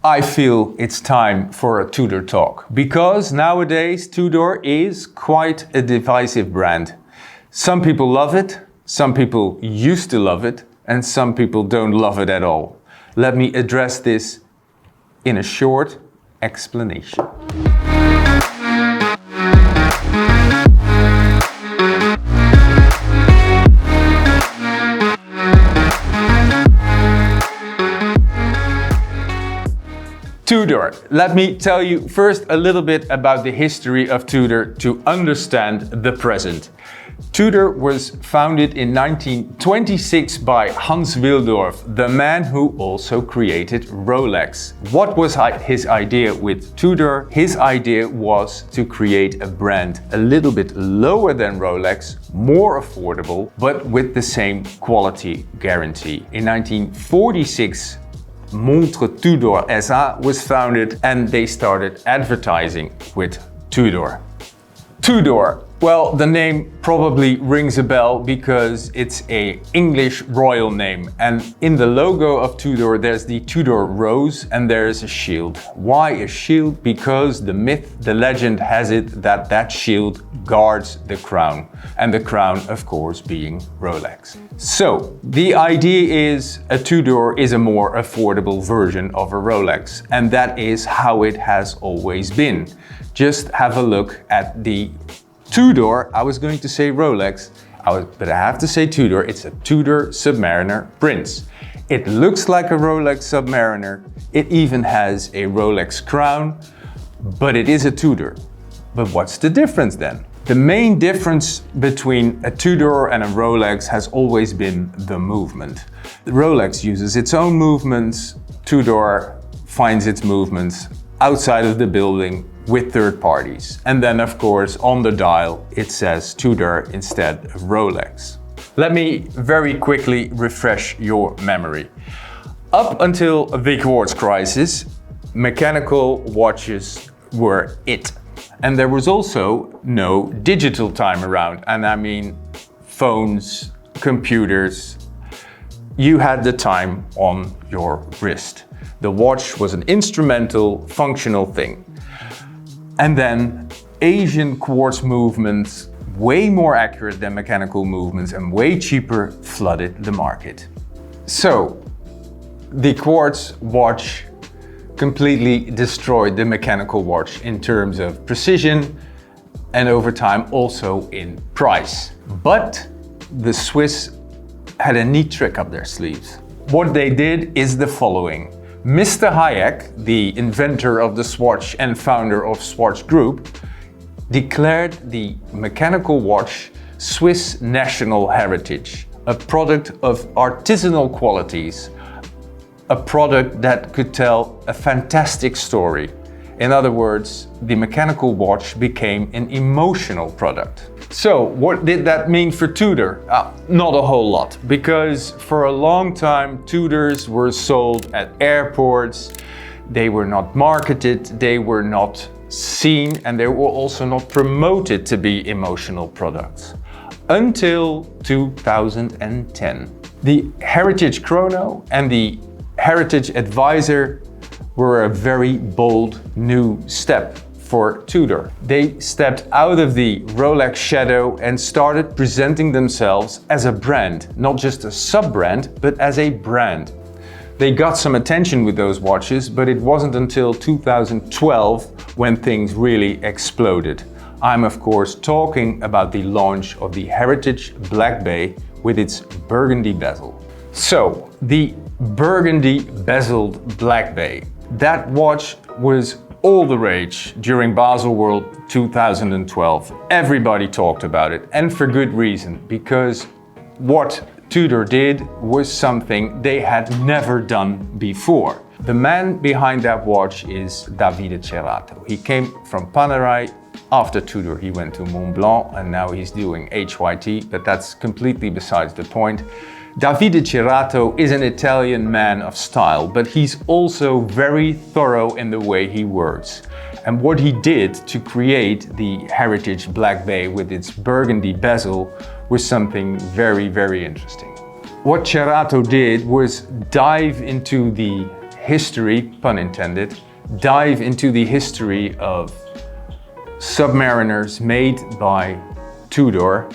I feel it's time for a Tudor talk, because nowadays Tudor is quite a divisive brand. Some people love it, some people used to love it, and some people don't love it at all. Let me address this in a short explanation. Tudor. Let me tell you first a little bit about the history of Tudor to understand the present. Tudor was founded in 1926 by Hans Willdorf, the man who also created Rolex. What was his idea with Tudor? His idea was to create a brand a little bit lower than Rolex, more affordable, but with the same quality guarantee. In 1946, Montre Tudor SA was founded and they started advertising with Tudor. Tudor. Well, the name probably rings a bell because it's an English royal name, and in the logo of Tudor there's the Tudor rose and there's a shield. Why a shield? Because the myth, the legend has it that that shield guards the crown, and the crown of course being Rolex. So the idea is a Tudor is a more affordable version of a Rolex, and that is how it has always been. Just have a look at the Tudor. I was going to say Rolex, but I have to say Tudor. It's a Tudor Submariner Prince. It looks like a Rolex Submariner. It even has a Rolex crown, but it is a Tudor. But what's the difference then? The main difference between a Tudor and a Rolex has always been the movement. The Rolex uses its own movements. Tudor finds its movements outside of the building with third parties. And then of course on the dial it says Tudor instead of Rolex. Let me very quickly refresh your memory. Up until the Quartz crisis, mechanical watches were it. And there was also no digital time around. And I mean phones, computers. You had the time on your wrist. The watch was an instrumental, functional thing. And then Asian quartz movements, way more accurate than mechanical movements and way cheaper, flooded the market. So the quartz watch completely destroyed the mechanical watch in terms of precision and over time also in price. But the Swiss had a neat trick up their sleeves. What they did is the following. Mr. Hayek, the inventor of the Swatch and founder of Swatch Group, declared the mechanical watch Swiss national heritage, a product of artisanal qualities, a product that could tell a fantastic story. In other words, the mechanical watch became an emotional product. So what did that mean for Tudor? Not a whole lot, because for a long time Tudors were sold at airports, they were not marketed, they were not seen, and they were also not promoted to be emotional products. Until 2010. The Heritage Chrono and the Heritage Advisor were a very bold new step for Tudor. They stepped out of the Rolex shadow and started presenting themselves as a brand, not just a sub-brand, but as a brand. They got some attention with those watches, but it wasn't until 2012 when things really exploded. I'm of course talking about the launch of the Heritage Black Bay with its burgundy bezel. So, the burgundy bezeled Black Bay. That watch was all the rage during Basel World 2012. Everybody talked about it, and for good reason, because what Tudor did was something they had never done before. The man behind that watch is Davide Cerato. He came from Panerai. After Tudor, he went to Montblanc, and now he's doing HYT, but that's completely besides the point. Davide Cerato is an Italian man of style, but he's also very thorough in the way he works. And what he did to create the Heritage Black Bay with its burgundy bezel was something very, very interesting. What Cerato did was dive into the history, pun intended, dive into the history of submariners made by Tudor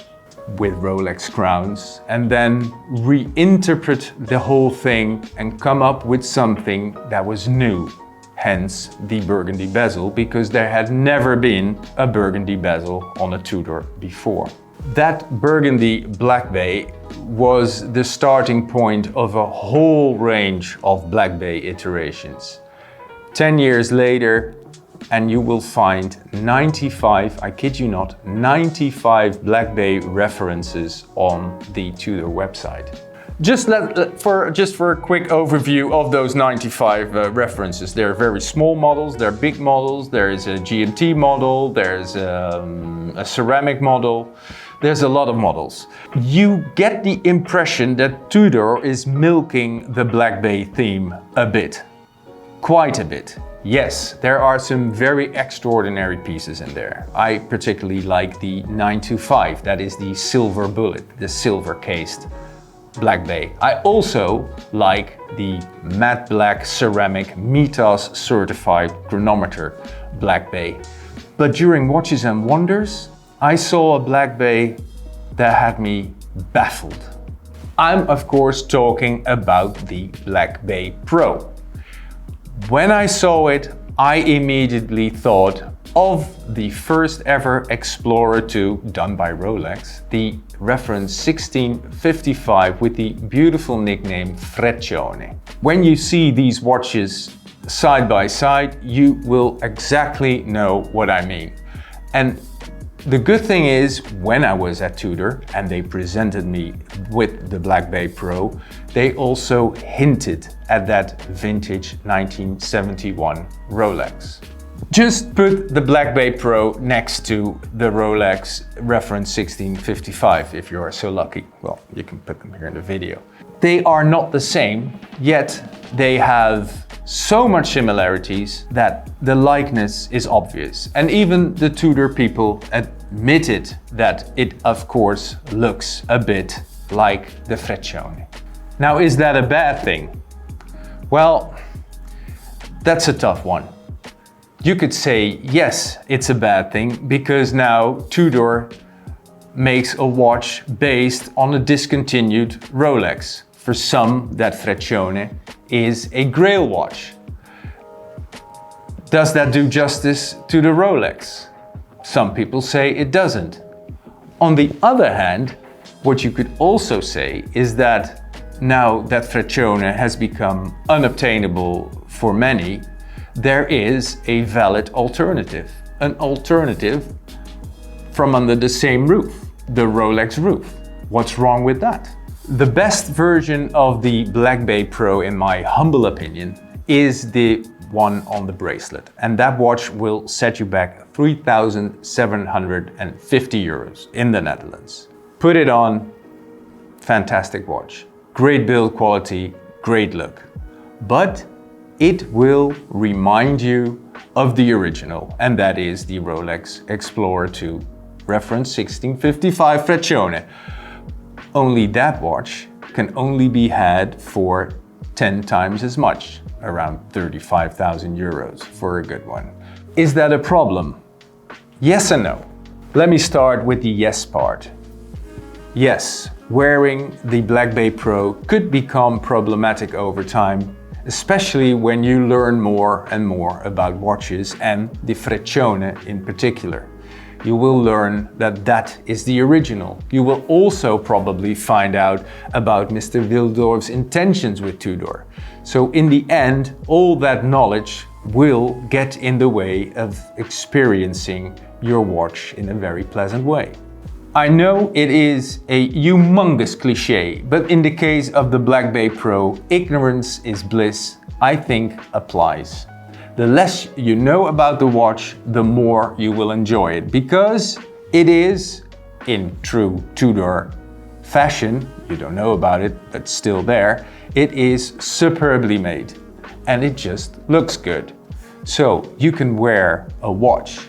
with Rolex crowns, and then reinterpret the whole thing and come up with something that was new. Hence the burgundy bezel, because there had never been a burgundy bezel on a Tudor before. That burgundy Black Bay was the starting point of a whole range of Black Bay iterations. 10 years later, and you will find 95, I kid you not, 95 Black Bay references on the Tudor website. Just for a quick overview of those 95 references. There are very small models, there are big models, there is a GMT model, there's a ceramic model. There's a lot of models. You get the impression that Tudor is milking the Black Bay theme a bit. Quite a bit. Yes, there are some very extraordinary pieces in there. I particularly like the 925, that is the silver bullet, the silver cased Black Bay. I also like the matte black ceramic Mitas certified chronometer Black Bay. But during Watches and Wonders, I saw a Black Bay that had me baffled. I'm of course talking about the Black Bay Pro. When I saw it, I immediately thought of the first ever Explorer II done by Rolex, the reference 1655 with the beautiful nickname Freccione. When you see these watches side by side, you will exactly know what I mean. And the good thing is, when I was at Tudor and they presented me with the Black Bay Pro, they also hinted at that vintage 1971 Rolex. Just put the Black Bay Pro next to the Rolex reference 1655 if you are so lucky. Well, you can put them here in the video. They are not the same, yet they have so much similarities that the likeness is obvious. And even the Tudor people admitted that it of course looks a bit like the Freccione. Now, is that a bad thing? Well, that's a tough one. You could say, yes, it's a bad thing because now Tudor makes a watch based on a discontinued Rolex. For some, that Freccione is a grail watch. Does that do justice to the Rolex? Some people say it doesn't. On the other hand, what you could also say is that now that Freccione has become unobtainable for many, there is a valid alternative. An alternative from under the same roof, the Rolex roof. What's wrong with that? The best version of the Black Bay Pro, in my humble opinion, is the one on the bracelet. And that watch will set you back 3,750 euros in the Netherlands. Put it on, fantastic watch. Great build quality, great look. But it will remind you of the original, and that is the Rolex Explorer II, reference 1655 Freccione. Only that watch can only be had for 10 times as much, around 35,000 euros for a good one. Is that a problem? Yes and no. Let me start with the yes part. Yes, wearing the Black Bay Pro could become problematic over time, especially when you learn more and more about watches and the Freccione in particular. You will learn that that is the original. You will also probably find out about Mr. Willdorf's intentions with Tudor. So in the end, all that knowledge will get in the way of experiencing your watch in a very pleasant way. I know it is a humongous cliche, but in the case of the Black Bay Pro, ignorance is bliss, I think applies. The less you know about the watch, the more you will enjoy it, because it is, in true Tudor fashion, you don't know about it, but still there, it is superbly made and it just looks good. So you can wear a watch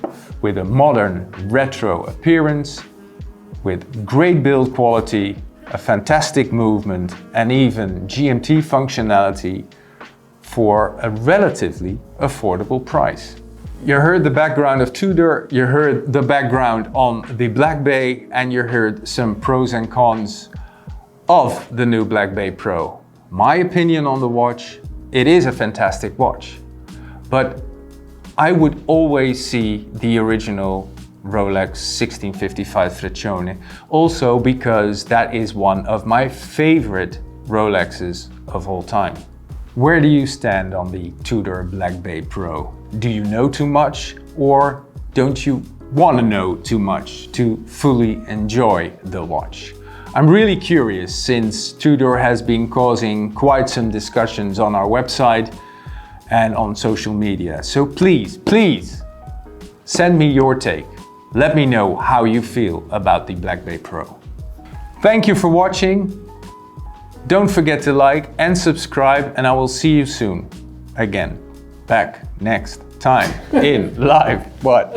with a modern retro appearance, with great build quality, a fantastic movement and even GMT functionality for a relatively affordable price. You heard the background of Tudor, you heard the background on the Black Bay, and you heard some pros and cons of the new Black Bay Pro. My opinion on the watch, it is a fantastic watch, but I would always see the original Rolex 1655 Freccione, also because that is one of my favorite Rolexes of all time. Where do you stand on the Tudor Black Bay Pro? Do you know too much, or don't you want to know too much to fully enjoy the watch? I'm really curious, since Tudor has been causing quite some discussions on our website and on social media. So please send me your take. Let me know how you feel about the Black Bay Pro. Thank you for watching. Don't forget to like and subscribe, and I will see you soon. Again, back next time in live. What?